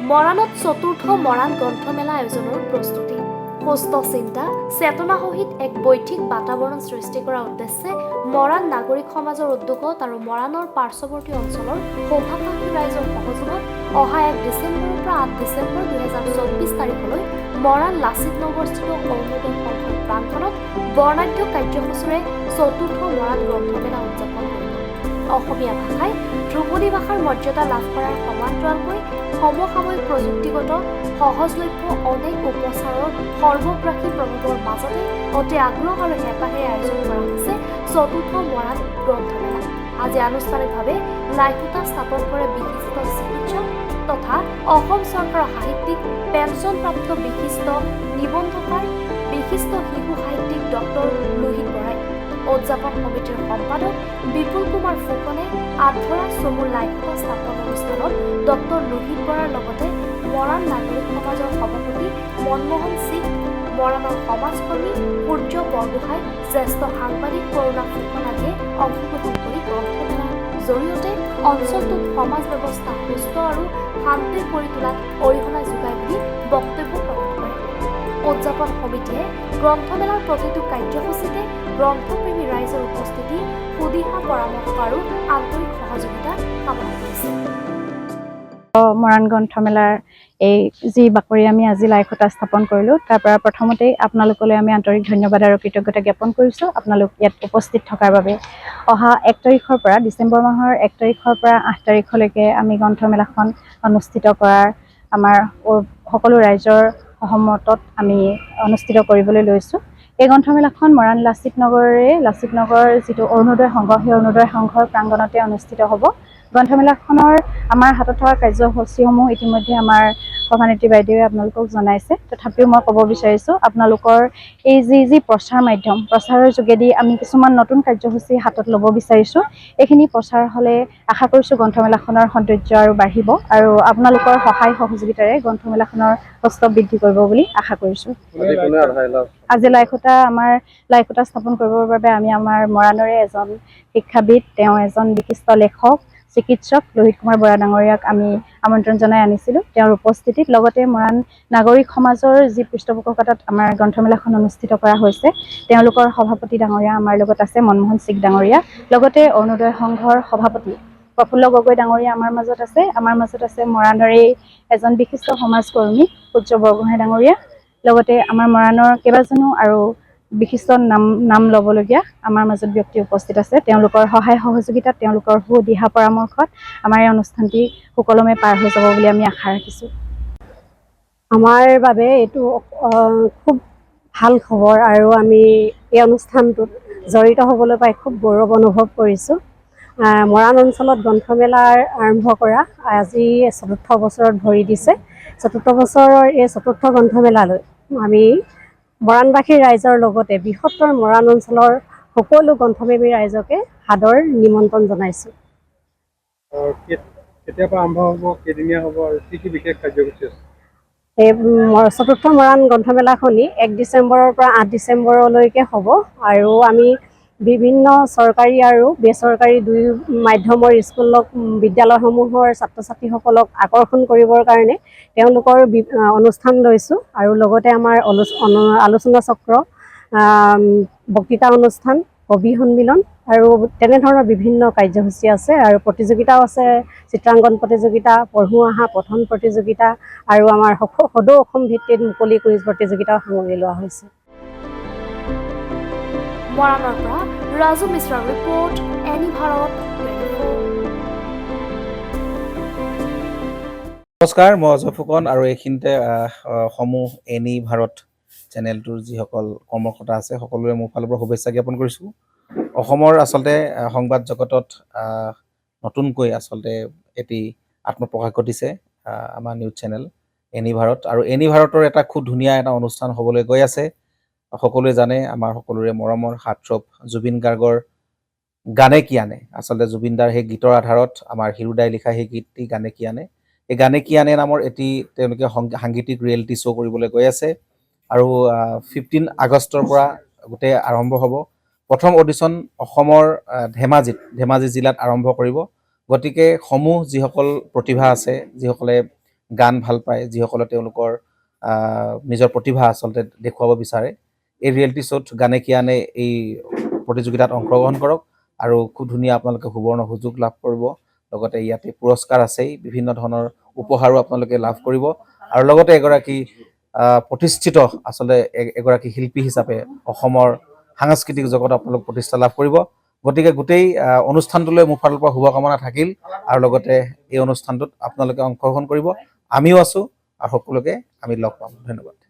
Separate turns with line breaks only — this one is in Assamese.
মৰাণত চতুৰ্থ মৰাণ গ্ৰন্থমেলা আয়োজনৰ প্ৰস্তুতি। সুস্থ চিন্তা চেতনা সহিত এক বৈঠিক বাতাবৰণ সৃষ্টি কৰাৰ উদ্দেশ্যে মৰাণ নাগৰিক সমাজৰ উদ্যোগত আৰু মৰাণৰ পাৰ্শ্বৱৰ্তী অঞ্চলৰ সৌভাগ্যশী ৰাইজৰ সহযোগত অহা 1 ডিচেম্বৰৰ পৰা 8 ডিচেম্বৰ 2024 তাৰিখলৈ মৰাণ লাচিত নগৰস্থিত অৰুণোদয় সংঘৰ প্ৰাংগণত বৰ্ণাঢ্য কাৰ্যসূচীৰে চতুৰ্থ মৰাণ গ্ৰন্থমেলা উদযাপন কৰিব। অসমীয়া ভাষাই ধ্ৰুপদী ভাষাৰ মৰ্যাদা লাভ কৰাৰ সমান্তৰালকৈ সমসাময়িক প্ৰযুক্তিগত সহজলভ্য অনেক উপচাৰৰ সৰ্বগ্ৰাসী প্ৰভাৱৰ মাজতে অতি আগ্ৰহ আৰু হেঁপাহেৰে আয়োজন কৰা হৈছে চতুৰ্থ মৰাণ গ্ৰন্থমেলা। আজি আনুষ্ঠানিকভাৱে লাইখুটা স্থাপন কৰে বিশিষ্ট চিকিৎসক তথা অসম চৰকাৰৰ সাহিত্যিক পেঞ্চনপ্ৰাপ্ত বিশিষ্ট নিবন্ধকাৰ বিশিষ্ট শিশু সাহিত্যিক ডক্টৰ লোহিত বৰাই। উদযাপন সমিতিৰ সম্পাদক বিপুল কুমাৰ ফুকনে আধৰা চমুৰ লাইখুটা স্থাপন অনুষ্ঠানত ডক্টৰ লোহিত বৰাৰ লগতে মৰাণ নাগৰিক সমাজৰ সভাপতি মনমোহন সিং, মৰাণৰ সমাজকৰ্মী সূৰ্য বৰগোহাঁই, জ্যেষ্ঠ সাংবাদিক কৰুণা ফুকন আদিয়ে অংশগ্ৰহণ কৰি গ্ৰন্থমেলাৰ জৰিয়তে অঞ্চলটোত সমাজ ব্যৱস্থা সুস্থ আৰু শান্তিৰ কৰি তোলাত অৰিহণা যোগায় বুলি বক্তব্য প্ৰদান কৰে। উদযাপন সমিতিয়ে গ্ৰন্থমেলাৰ প্ৰতিটো কাৰ্যসূচীতে গ্ৰন্থপ্ৰেমী ৰাইজৰ উপস্থিতি, সুদিহা পৰামৰ্শ আৰু আন্তৰিক সহযোগিতা কামনা কৰিছে।
মৰাণ গ্ৰন্থমেলাৰ এই যি বাকৰি আমি আজি লাইখুটা স্থাপন কৰিলোঁ, তাৰ পৰা প্ৰথমতেই আপোনালোকলৈ আমি আন্তৰিক ধন্যবাদ আৰু কৃতজ্ঞতা জ্ঞাপন কৰিছোঁ আপোনালোক ইয়াত উপস্থিত থকাৰ বাবে। অহা 1 তাৰিখৰ পৰা ডিচেম্বৰ মাহৰ 1 তাৰিখৰ পৰা 8 তাৰিখলৈকে আমি গ্ৰন্থমেলাখন অনুষ্ঠিত কৰাৰ আমাৰ সকলো ৰাইজৰ সহমতত আমি অনুষ্ঠিত কৰিবলৈ লৈছোঁ। এই গ্ৰন্থমেলাখন মৰাণ লাচিত নগৰ যিটো অৰুণোদয় সংঘ, সেই অৰুণোদয় সংঘৰ প্ৰাংগণতে অনুষ্ঠিত হ'ব। গ্ৰন্থমেলাখনৰ আমাৰ হাতত থকা কাৰ্যসূচীসমূহ ইতিমধ্যে আমাৰ সভানেত্ৰী বাইদেৱে আপোনালোকক জনাইছে। তথাপিও মই ক'ব বিচাৰিছোঁ, আপোনালোকৰ এই যি প্ৰচাৰ মাধ্যম, প্ৰচাৰৰ যোগেদি আমি কিছুমান নতুন কাৰ্যসূচী হাতত ল'ব বিচাৰিছোঁ। এইখিনি প্ৰচাৰ হ'লে আশা কৰিছোঁ গ্ৰন্থমেলাখনৰ সৌন্দৰ্য আৰু বাঢ়িব আৰু আপোনালোকৰ সহায় সহযোগিতাৰে গ্ৰন্থমেলাখনৰ কষ্ট বৃদ্ধি কৰিব বুলি আশা কৰিছোঁ। আজি লাইখুটা স্থাপন কৰিবৰ বাবে আমি আমাৰ মৰাণৰে এজন শিক্ষাবিদ, তেওঁ এজন বিশিষ্ট লেখক চিকিৎসক লোহিত কুমাৰ বৰা ডাঙৰীয়াক আমি আমন্ত্ৰণ জনাই আনিছিলোঁ। তেওঁৰ উপস্থিতিত লগতে মৰাণ নাগৰিক সমাজৰ যি পৃষ্ঠপোষকতাত আমাৰ গ্ৰন্থমেলাখন অনুষ্ঠিত কৰা হৈছে, তেওঁলোকৰ সভাপতি ডাঙৰীয়া আমাৰ লগত আছে মনমোহন সিং ডাঙৰীয়া, লগতে অৰুণোদয় সংঘৰ সভাপতি প্ৰফুল্ল গগৈ ডাঙৰীয়া আমাৰ মাজত আছে মৰাণৰে এজন বিশিষ্ট সমাজকৰ্মী সূৰ্য বৰগোহাঁই ডাঙৰীয়া, লগতে আমাৰ মৰাণৰ কেইবাজনো আৰু বিশিষ্ট নাম ল'বলগীয়া আমাৰ মাজত ব্যক্তি উপস্থিত আছে। তেওঁলোকৰ সহায় সহযোগিতাত, তেওঁলোকৰ সুদিহা পৰামৰ্শত আমাৰ এই অনুষ্ঠানটি সুকলমে পাৰ হৈ যাব বুলি আমি আশা ৰাখিছোঁ।
আমাৰ বাবে এইটো খুব ভাল খবৰ আৰু আমি এই অনুষ্ঠানটোত জড়িত হ'বলৈ পাই খুব গৌৰৱ অনুভৱ কৰিছোঁ। মৰাণ অঞ্চলত গ্ৰন্থমেলাৰ আৰম্ভ কৰা আজি ৪ৰ্থ বছৰত ভৰি দিছে। ৪ৰ্থ বছৰৰ এই ৪ৰ্থ গ্ৰন্থমেলালৈ আমি মৰাণবাসী ৰাইজৰ লগতে বৃহত্তৰ মৰাণ অঞ্চলৰ সকলো গ্ৰন্থপ্ৰেমী ৰাইজকে সাদৰ নিমন্ত্ৰণ জনাইছোঁ।
কেতিয়াৰ পৰা আৰম্ভ হ'ব, কেইদিনীয়া হ'ব আৰু কি বিশেষ কাৰ্যসূচী আছে?
এই ৪ৰ্থ মৰাণ গ্ৰন্থমেলাখনি 1 ডিচেম্বৰৰ পৰা 8 ডিচেম্বৰলৈকে হ'ব আৰু আমি বিভিন্ন চৰকাৰী আৰু বেচৰকাৰী দুই মাধ্যমৰ বিদ্যালয়সমূহৰ ছাত্ৰ ছাত্ৰীসকলক আকৰ্ষণ কৰিবৰ কাৰণে তেওঁলোকৰ অনুষ্ঠান লৈছোঁ আৰু লগতে আমাৰ আলোচনা চক্ৰ, বক্তৃতা অনুষ্ঠান, কবি সন্মিলন আৰু তেনেধৰণৰ বিভিন্ন কাৰ্যসূচী আছে আৰু প্ৰতিযোগিতাও আছে। চিত্ৰাংকন প্ৰতিযোগিতা, পঢ়ুৱাহা পঠন প্ৰতিযোগিতা আৰু আমাৰ সদৌ অসম ভিত্তিত মুকলি কুইজ প্ৰতিযোগিতাও সামৰি লোৱা হৈছে।
মৰাণৰ পৰা ৰাজু মিশ্ৰাৰ ৰিপৰ্ট, এনি ভাৰত।
নমস্কাৰ, মই অজয় ফুকন আৰু এইখিনিতে সমূহ এনি ভাৰত চেনেলটোৰ যিসকল কৰ্মকৰ্তা আছে সকলোৰে মোৰ ফালৰ পৰা শুভেচ্ছা জ্ঞাপন কৰিছোঁ। অসমৰ আচলতে সংবাদ জগতত নতুনকৈ আচলতে এটি আত্মপ্ৰকাশ ঘটিছে আমাৰ নিউজ চেনেল এনি ভাৰত, আৰু এনি ভাৰতৰ এটা খুব ধুনীয়া এটা অনুষ্ঠান হ'বলৈ গৈ আছে। সকলোৱে জানে, আমাৰ সকলোৰে মৰমৰ হাৰ্টথ্ৰব জুবিন গাৰ্গৰ গানে কি আনে, আচলতে জুবিন দাৰ সেই গীতৰ আধাৰত আমাৰ হিৰুদাই লিখা সেই গীতটি গানে কি আনে, এই গানে কি আনে নামৰ এটি তেওঁলোকে সাংগীতিক ৰিয়েলিটি শ্ব' কৰিবলৈ গৈ আছে আৰু 15 আগষ্টৰ পৰা গোটেই আৰম্ভ হ'ব। প্ৰথম অডিশ্যন অসমৰ ধেমাজি জিলাত আৰম্ভ কৰিব। গতিকে যিসকল প্ৰতিভা আছে, যিসকলে গান ভাল পায়, যিসকলে তেওঁলোকৰ নিজৰ প্ৰতিভা আচলতে দেখুৱাব বিচাৰে, এই ৰিয়েলিটি শ্ব'ত গানে কি আনে এই প্ৰতিযোগিতাত অংশগ্ৰহণ কৰক আৰু খুব ধুনীয়া আপোনালোকে সুবৰ্ণ সুযোগ লাভ কৰিব। লগতে ইয়াতে পুৰস্কাৰ আছেই, বিভিন্ন ধৰণৰ উপহাৰো আপোনালোকে লাভ কৰিব আৰু লগতে এগৰাকী প্ৰতিষ্ঠিত আচলতে এগৰাকী শিল্পী হিচাপে অসমৰ সাংস্কৃতিক জগতত আপোনালোক প্ৰতিষ্ঠা লাভ কৰিব। গতিকে গোটেই অনুষ্ঠানটোলৈ মোৰ ফালৰ পৰা শুভকামনা থাকিল আৰু লগতে এই অনুষ্ঠানটোত আপোনালোকে অংশগ্ৰহণ কৰিব। আমিও আছোঁ আৰু সকলোকে আমি লগ পাম। ধন্যবাদ।